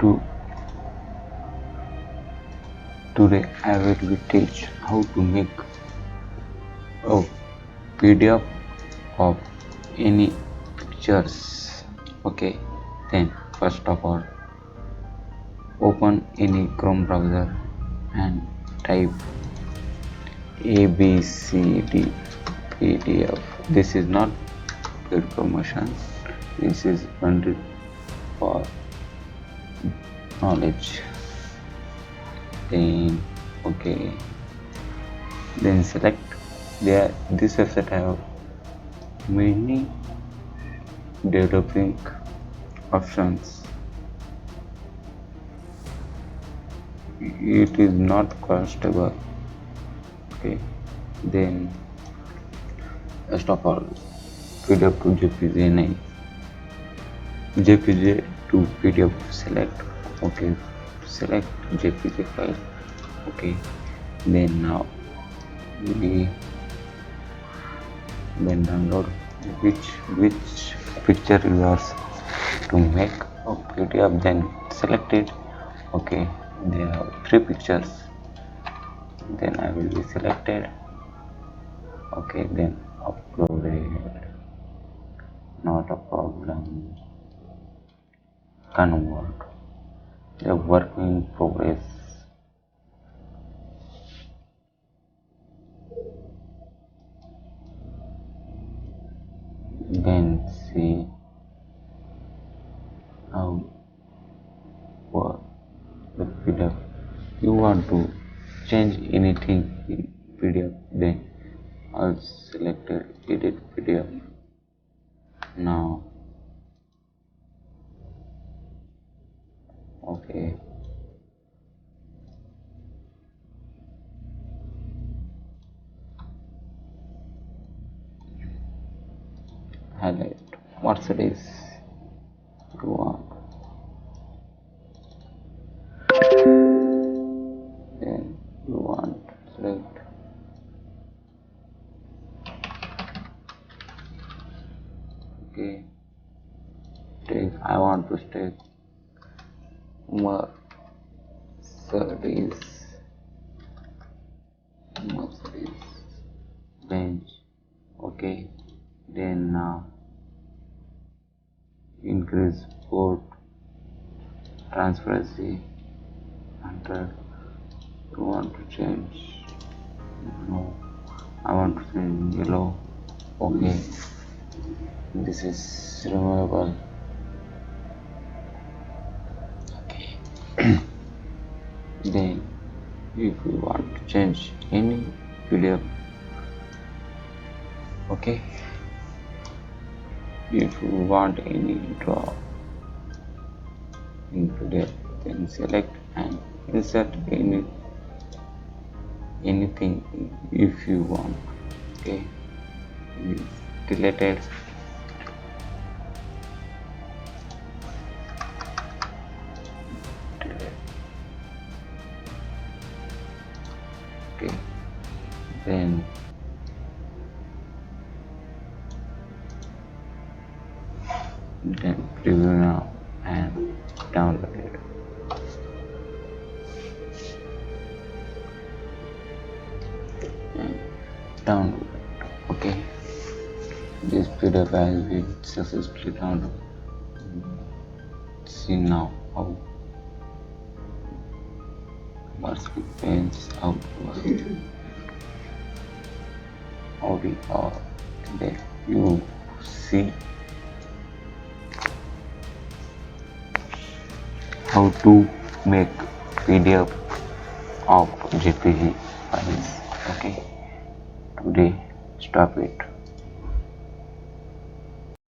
To Today I will teach how to make a PDF of any pictures. Okay, then first of all, open any Chrome browser and type ABCD PDF. This is not paid promotion. This is only for knowledge. Then okay, then select there. This website have many developing options. It is not costable. Okay, then first of all, PDF to JPG nahi. JPG to PDF select. Okay, select JPG file. Okay, then now we then download which picture you are to make a PDF, then select it. Okay, there are 3 pictures, then I will be selected. Okay, then upload it. Not a problem. Convert the work in progress. Then see how work the PDF. You want to change anything in PDF, then I'll select edit PDF. Now okay, highlight what's it is you want, then you want select okay, take I want to take Mercedes Benz. Okay, then now increase port transparency 100. You want to change? No, I want to change yellow. Okay, this is removable. Okay, then if you want to change any PDF, okay, if you want any draw in PDF, then select and insert anything if you want. Okay, deleted. Okay, then preview now and download it. And download it. Okay, this PDF has been successfully downloaded. See now how Mercedes Benz output. How we are there. You see how to make PDF of JPG files. Okay, today stop it.